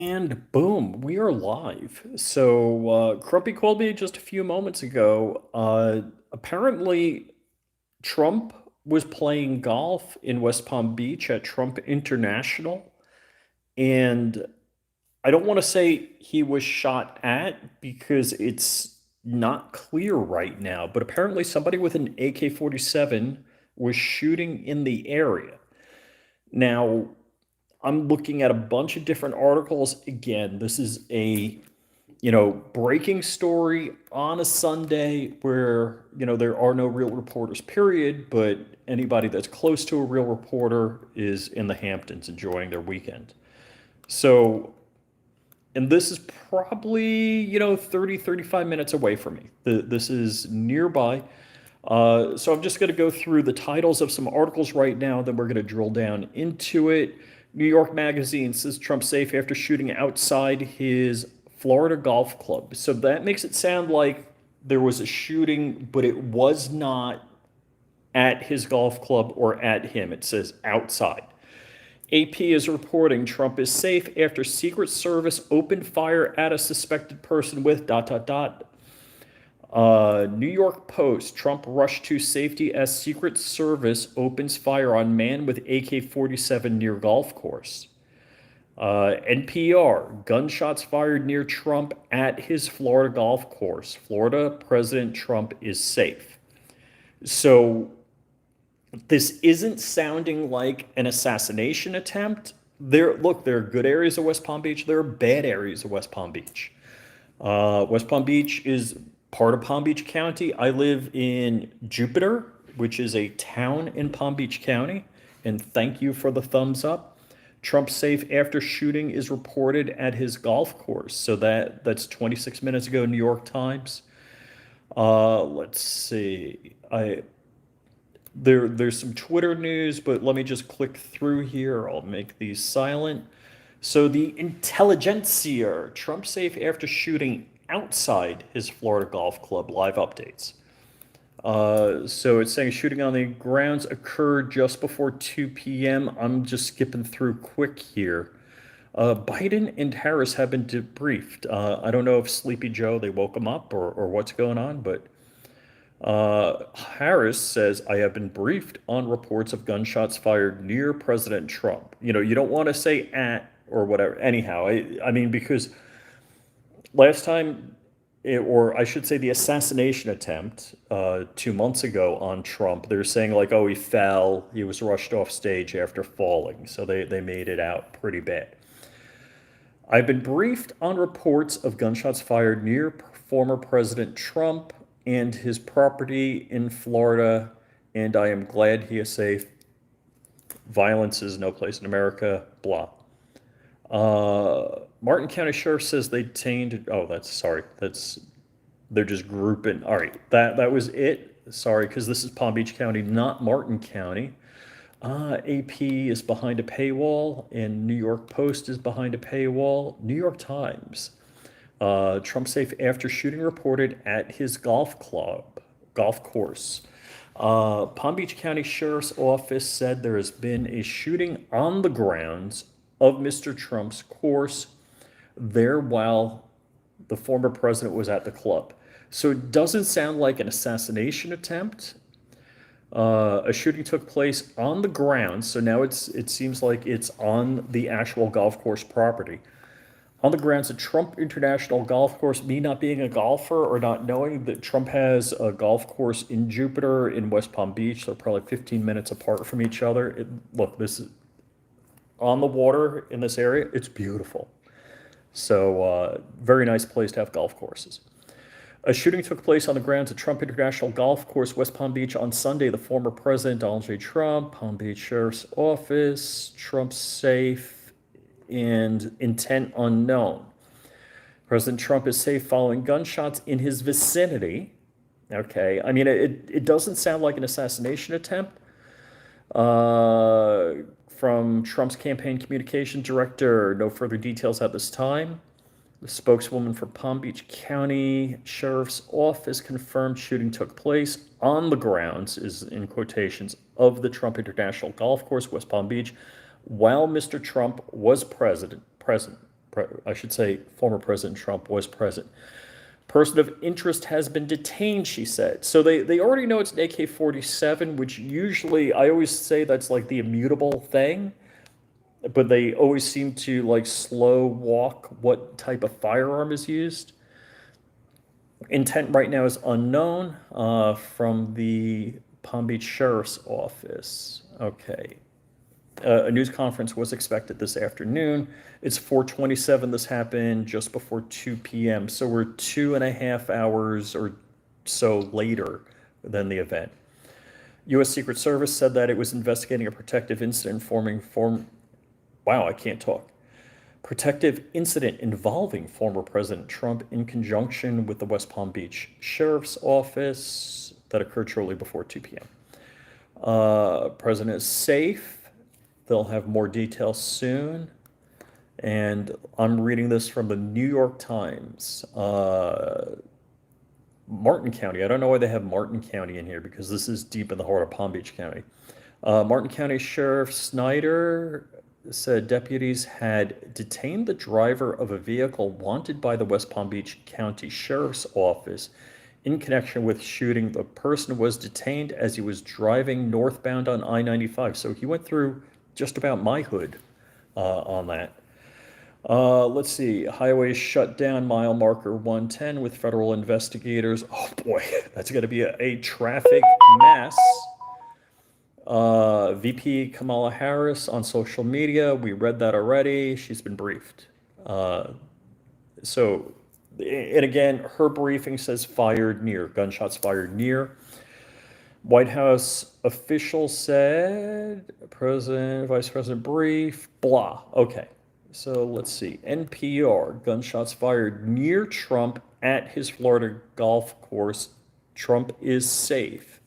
And boom, we are live. Crumpy called me just a few moments ago. Apparently, Trump was playing golf in West Palm Beach at Trump International. And I don't want to say he was shot at because it's not clear right now, but apparently somebody with an AK-47 was shooting in the area. Now, I'm looking at a bunch of different articles. Again, this is a breaking story on a Sunday where, there are no real reporters, period, but anybody that's close to a real reporter is in the Hamptons enjoying their weekend. So, and this is probably, 30, 35 minutes away from me. This is nearby. So I'm just going to go through the titles of some articles right now, then we're going to drill down into it. New York Magazine says Trump safe after shooting outside his Florida golf club. So that makes it sound like there was a shooting, but it was not at his golf club or at him. It says outside. AP is reporting Trump is safe after Secret Service opened fire at a suspected person with ... New York Post, Trump rushed to safety as Secret Service opens fire on man with AK-47 near golf course. NPR, gunshots fired near Trump at his Florida golf course. Florida President Trump is safe. So this isn't sounding like an assassination attempt. There are good areas of West Palm Beach. There are bad areas of West Palm Beach. West Palm Beach is part of Palm Beach County. I live in Jupiter, which is a town in Palm Beach County. And thank you for the thumbs up. Trump safe after shooting is reported at his golf course. So that's 26 minutes ago, New York Times. Let's see. There's some Twitter news, but let me just click through here. I'll make these silent. So the intelligentsia, Trump safe after shooting outside his Florida golf club, live updates. So it's saying shooting on the grounds occurred just before 2 p.m. I'm just skipping through quick here. Biden and Harris have been debriefed. I don't know if Sleepy Joe, they woke him up or what's going on, but Harris says, I have been briefed on reports of gunshots fired near President Trump. You don't want to say at or whatever. Anyhow, I mean, because last time, or I should say the assassination attempt 2 months ago on Trump, they're saying like, oh, he fell, he was rushed off stage after falling. So they made it out pretty bad. I've been briefed on reports of gunshots fired near former President Trump and his property in Florida, and I am glad he is safe. Violence is no place in America, blah. Martin County Sheriff says they detained, oh, they're just grouping. All right, that was it. Sorry, because this is Palm Beach County, not Martin County. AP is behind a paywall, and New York Post is behind a paywall. New York Times. Trump safe after shooting reported at his golf course. Palm Beach County Sheriff's Office said there has been a shooting on the grounds of Mr. Trump's course there while the former president was at the club. So it doesn't sound like an assassination attempt. A shooting took place on the grounds, so now it seems like it's on the actual golf course property. On the grounds of Trump International Golf Course, me not being a golfer or not knowing that Trump has a golf course in Jupiter in West Palm Beach, they're probably 15 minutes apart from each other. Look, this is on the water in this area. It's beautiful. So, very nice place to have golf courses. A shooting took place on the grounds of Trump International Golf Course, West Palm Beach on Sunday. The former president, Donald J. Trump, Palm Beach Sheriff's Office, Trump safe, and intent unknown. President Trump is safe following gunshots in his vicinity. Okay, I mean, it doesn't sound like an assassination attempt. From Trump's campaign communication director, no further details at this time. The spokeswoman for Palm Beach County Sheriff's Office confirmed shooting took place on the grounds, is in quotations, of the Trump International Golf Course, West Palm Beach, while Mr. Trump was present. I should say former President Trump was present. Person of interest has been detained, she said. So they already know it's an AK-47, which usually, I always say that's like the immutable thing, but they always seem to like slow walk what type of firearm is used. Intent right now is unknown from the Palm Beach Sheriff's Office. Okay. A news conference was expected this afternoon. It's 4:27. This happened just before 2 p.m. So we're 2.5 hours or so later than the event. U.S. Secret Service said that it was investigating a protective incident wow, I can't talk. Protective incident involving former President Trump in conjunction with the West Palm Beach Sheriff's Office that occurred shortly before 2 p.m. President is safe. They'll have more details soon. And I'm reading this from the New York Times. Martin County. I don't know why they have Martin County in here because this is deep in the heart of Palm Beach County. Martin County Sheriff Snyder said deputies had detained the driver of a vehicle wanted by the West Palm Beach County Sheriff's Office in connection with shooting. The person was detained as he was driving northbound on I-95. So he went through just about my hood on that. Let's see. Highway shut down mile marker 110 with federal investigators. Oh boy, that's going to be a traffic mess. VP Kamala Harris on social media. We read that already. She's been briefed. So, and again, her briefing says fired near, gunshots fired near. White House official said, President, Vice President brief, blah. Okay, so let's see. NPR, gunshots fired near Trump at his Florida golf course. Trump is safe.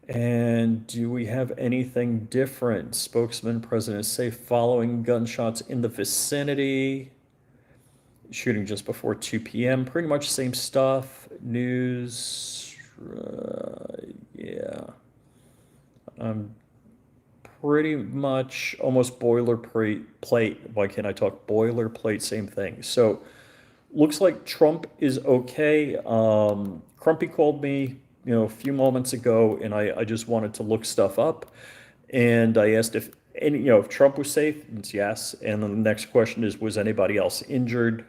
And do we have anything different? Spokesman, President is safe following gunshots in the vicinity. Shooting just before 2 p.m. Pretty much same stuff. News. Yeah. Pretty much almost boilerplate. Why can't I talk? Boilerplate, same thing. So looks like Trump is okay. Crumpy called me, a few moments ago, and I just wanted to look stuff up. And I asked if Trump was safe. It's yes. And then the next question is, was anybody else injured?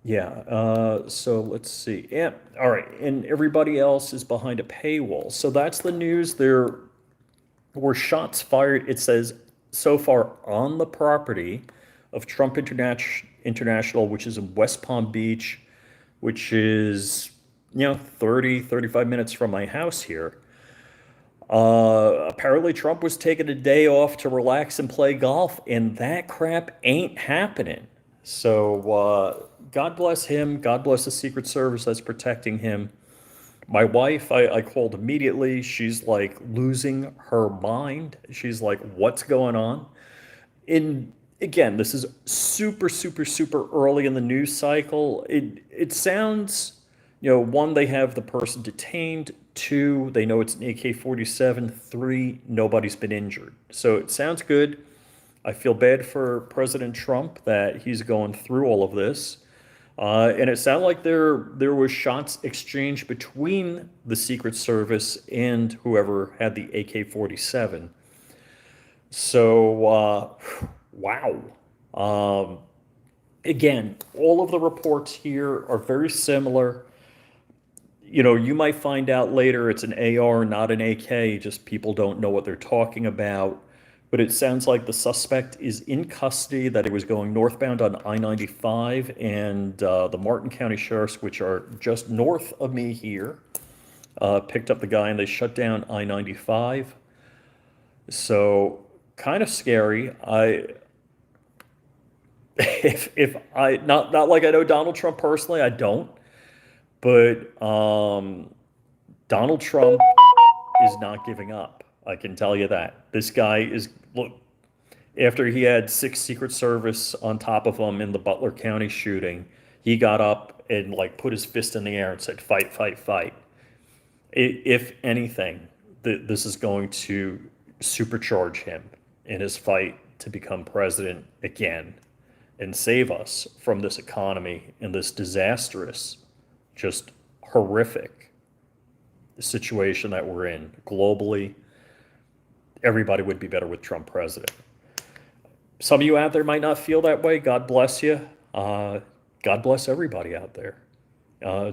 Yeah, so let's see. Yeah, all right. And everybody else is behind a paywall. So that's the news. There were shots fired, it says, so far on the property of Trump International, which is in West Palm Beach, which is, 35 minutes from my house here. Apparently Trump was taking a day off to relax and play golf, and that crap ain't happening. So God bless him. God bless the Secret Service that's protecting him. My wife, I called immediately. She's like losing her mind. She's like, what's going on? And again, this is super, super, super early in the news cycle. It sounds, one, they have the person detained. Two, they know it's an AK-47. Three, nobody's been injured. So it sounds good. I feel bad for President Trump that he's going through all of this. And it sounded like there was shots exchanged between the Secret Service and whoever had the AK-47. So, wow. Again, all of the reports here are very similar. You might find out later it's an AR, not an AK, just people don't know what they're talking about. But it sounds like the suspect is in custody, that he was going northbound on I-95, and the Martin County Sheriffs, which are just north of me here, picked up the guy and they shut down I-95. So kind of scary. If I not like I know Donald Trump personally, I don't, but Donald Trump is not giving up. I can tell you that. This guy is, look, after he had 6 Secret Service on top of him in the Butler County shooting, he got up and put his fist in the air and said, fight, fight, fight. If anything, this is going to supercharge him in his fight to become president again. and save us from this economy and this disastrous, just horrific situation that we're in globally, everybody would be better with Trump president. Some of you out there might not feel that way. God bless you. God bless everybody out there. Uh,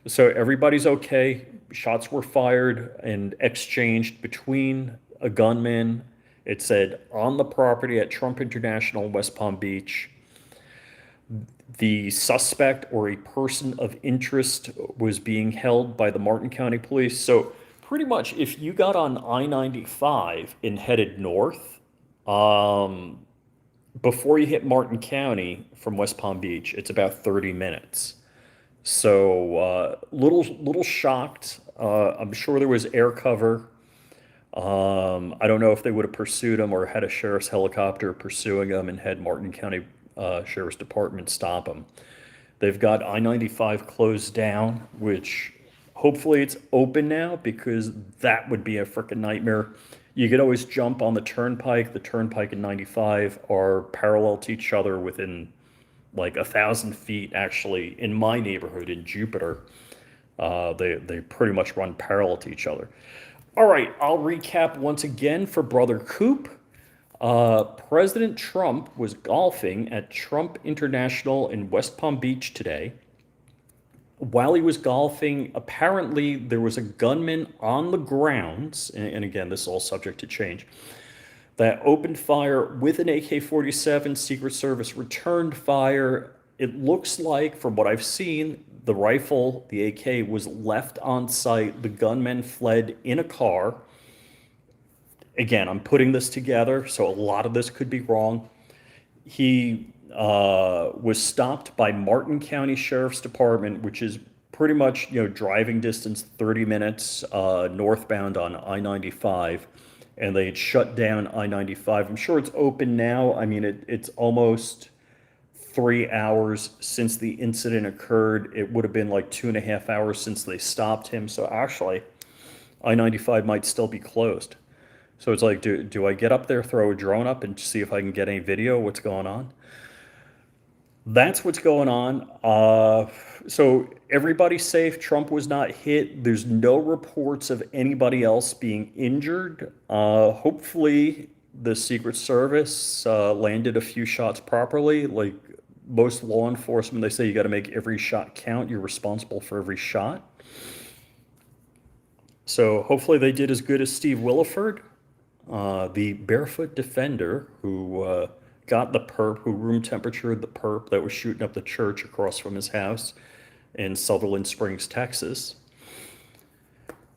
so everybody's okay. Shots were fired and exchanged between a gunman. It said on the property at Trump International in West Palm Beach. The suspect or a person of interest was being held by the Martin County Police. So pretty much if you got on I-95 and headed north, before you hit Martin County from West Palm Beach, it's about 30 minutes. So little shocked. I'm sure there was air cover. I don't know if they would have pursued him or had a sheriff's helicopter pursuing him and had Martin County Sheriff's Department stop him. They've got I-95 closed down, which hopefully it's open now because that would be a freaking nightmare. You could always jump on the turnpike. The turnpike and 95 are parallel to each other within like 1,000 feet, actually, in my neighborhood in Jupiter. They pretty much run parallel to each other. All right, I'll recap once again for Brother Coop. President Trump was golfing at Trump International in West Palm Beach today. While he was golfing, apparently there was a gunman on the grounds, and again, this is all subject to change, that opened fire with an AK-47. Secret Service returned fire. It looks like, from what I've seen, the rifle, the AK, was left on site. The gunman fled in a car. Again, I'm putting this together, so a lot of this could be wrong. He was stopped by Martin County Sheriff's Department, which is pretty much, driving distance, 30 minutes northbound on I-95, and they had shut down I-95. I'm sure it's open now. I mean, it's almost 3 hours since the incident occurred. It would have been like 2.5 hours since they stopped him. So actually, I-95 might still be closed. So it's like, do I get up there, throw a drone up, and see if I can get any video of what's going on? That's what's going on. So everybody's safe. Trump was not hit. There's no reports of anybody else being injured. Hopefully, the Secret Service landed a few shots properly. Like most law enforcement, they say you got to make every shot count. You're responsible for every shot. So hopefully they did as good as Steve Williford, the barefoot defender who got the perp, who room temperatured the perp that was shooting up the church across from his house in Sutherland Springs, Texas.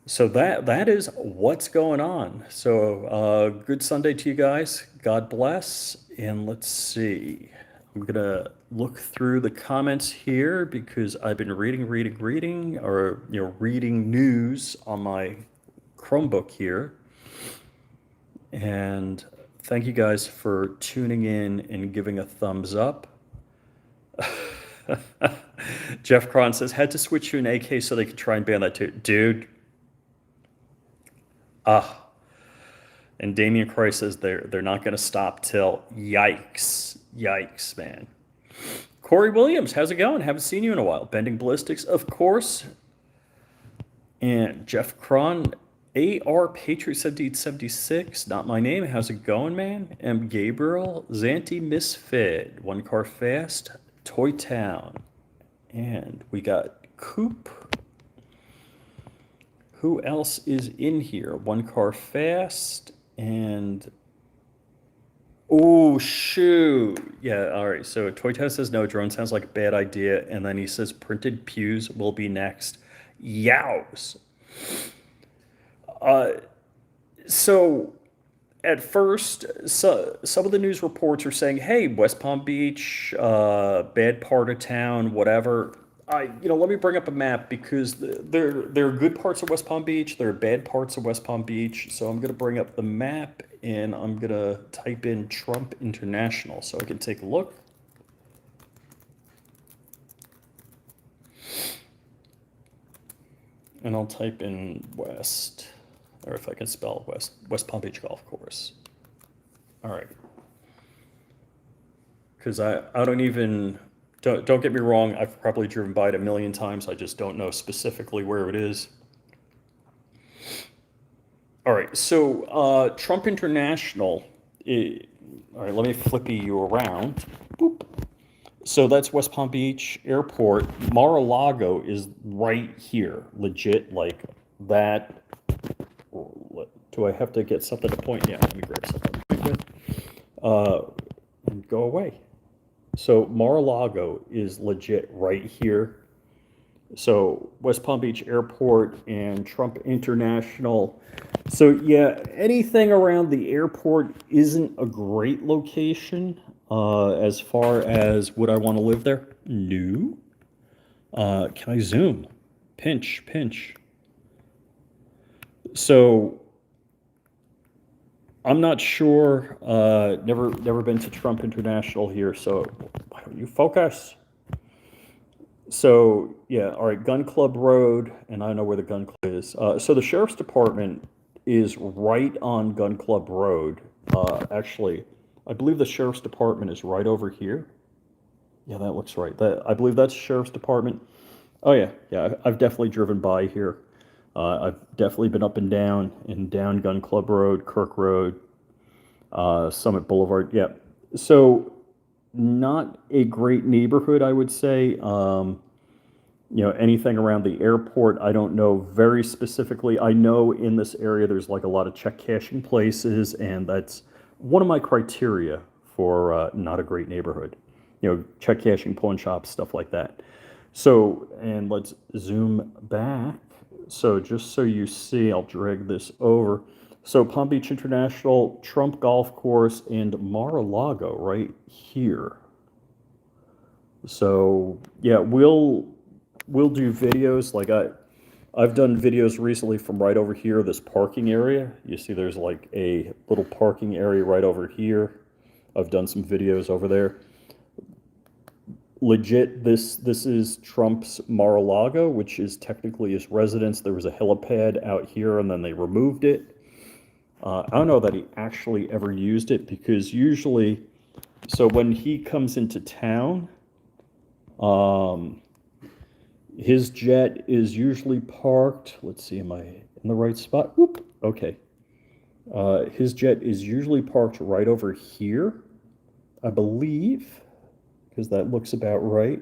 So that is what's going on. So good Sunday to you guys. God bless. And let's see. I'm going to look through the comments here because I've been reading news on my Chromebook here. And thank you guys for tuning in and giving a thumbs up. Jeff Cron says, had to switch to an AK so they could try and ban that too. Dude. And Damian Croy says they're not going to stop till yikes. Yikes, man. Corey Williams, how's it going? Haven't seen you in a while. Bending Ballistics, of course. And Jeff Cron, AR Patriot 1776, not my name. How's it going, man? M. Gabriel, Zanti Misfed, One Car Fast, Toy Town. And we got Coop. Who else is in here? One Car Fast and... Oh, shoot. Yeah, all right. So Toy Town says no, drone sounds like a bad idea. And then he says printed pews will be next. Yows. So at first, some of the news reports are saying, hey, West Palm Beach, bad part of town, whatever. Let me bring up a map because there are good parts of West Palm Beach. There are bad parts of West Palm Beach. So I'm going to bring up the map and I'm going to type in Trump International so I can take a look. And I'll type in West, or if I can spell West Palm Beach Golf Course. All right. because I don't even, don't get me wrong, I've probably driven by it a million times. I just don't know specifically where it is. All right, so Trump International, all right, let me flippy you around. Boop. So that's West Palm Beach Airport. Mar-a-Lago is right here, legit, like that. Do I have to get something to point? Yeah, let me grab something to point with. And go away. So Mar-a-Lago is legit right here. So West Palm Beach Airport and Trump International. So yeah, anything around the airport isn't a great location as far as would I want to live there? No. Can I zoom? Pinch, pinch. So I'm not sure. Never been to Trump International here. So why don't you focus? So yeah, all right. Gun Club Road, and I know where the gun club is. So the sheriff's department is right on Gun Club Road. Actually, I believe the sheriff's department is right over here. Yeah, that looks right. I believe that's sheriff's department. Oh yeah, yeah. I've definitely driven by here. I've definitely been up and down Gun Club Road, Kirk Road, Summit Boulevard. Yeah. So not a great neighborhood, I would say. Anything around the airport, I don't know very specifically. I know in this area there's like a lot of check cashing places, and that's one of my criteria for not a great neighborhood. Check cashing, pawn shops, stuff like that. So, and let's zoom back. So just so you see, I'll drag this over. So Palm Beach International, Trump Golf Course, and Mar-a-Lago right here. So yeah, we'll do videos. Like I've done videos recently from right over here, this parking area. You see there's like a little parking area right over here. I've done some videos over there. Legit, this is Trump's Mar-a-Lago, which is technically his residence. There was a helipad out here, and then they removed it. I don't know that he actually ever used it, because usually, so when he comes into town, his jet is usually parked. Let's see, am I in the right spot? Whoop, okay. His jet is usually parked right over here, I believe, because that looks about right.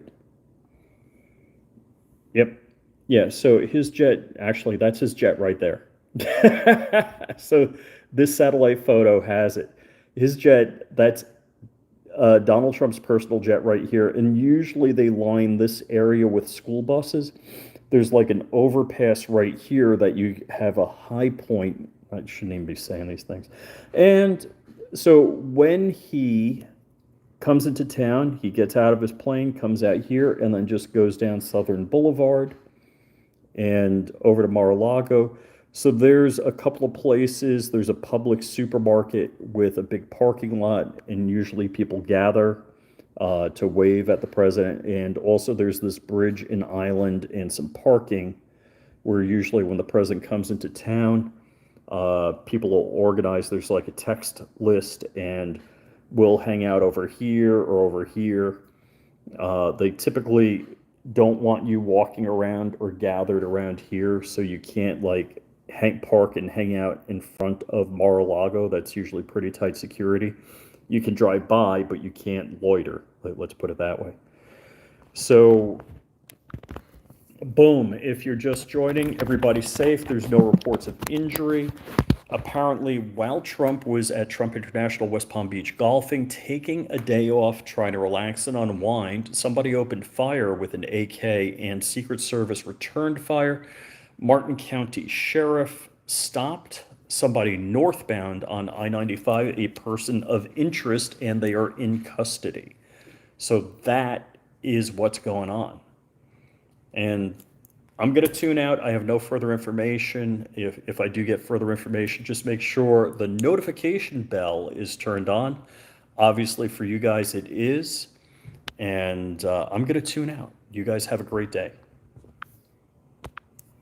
Yep. Yeah, so his jet, actually, that's his jet right there. So this satellite photo has it. His jet, that's Donald Trump's personal jet right here. And usually they line this area with school buses. There's like an overpass right here that you have a high point. I shouldn't even be saying these things. And so when he comes into town, he gets out of his plane, comes out here, and then just goes down Southern Boulevard and over to Mar-a-Lago. So there's a couple of places. There's a public supermarket with a big parking lot, and usually people gather to wave at the president. And also there's this bridge and island and some parking where usually when the president comes into town, people will organize. There's like a text list, and we'll hang out over here or over here. They typically don't want you walking around or gathered around here, so you can't like park and hang out in front of Mar-a-Lago. That's usually pretty tight security. You can drive by, but you can't loiter. Let's put it that way. So, boom, if you're just joining, everybody's safe. There's no reports of injury. Apparently, while Trump was at Trump International West Palm Beach golfing, taking a day off, trying to relax and unwind, somebody opened fire with an AK, and Secret Service returned fire. Martin County Sheriff stopped somebody northbound on I-95, a person of interest, and they are in custody. So that is what's going on. And I'm going to tune out. I have no further information. If I do get further information, just make sure the notification bell is turned on. Obviously, for you guys, it is. And I'm going to tune out. You guys have a great day.